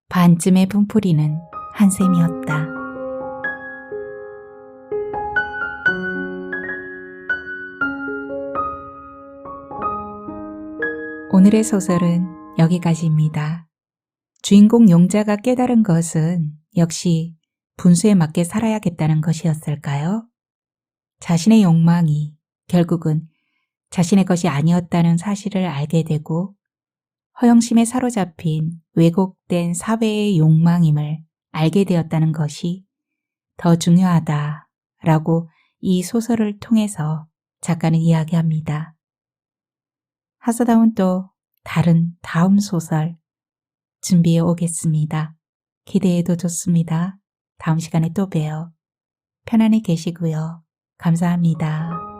반쯤의 분풀이는 한 셈이었다. 오늘의 소설은 여기까지입니다. 주인공 용자가 깨달은 것은 역시 분수에 맞게 살아야겠다는 것이었을까요? 자신의 욕망이 결국은 자신의 것이 아니었다는 사실을 알게 되고 허영심에 사로잡힌 왜곡된 사회의 욕망임을 알게 되었다는 것이 더 중요하다라고 이 소설을 통해서 작가는 이야기합니다. 하사다운 또 다음 소설 준비해 오겠습니다. 기대해도 좋습니다. 다음 시간에 또 봬요. 편안히 계시고요. 감사합니다.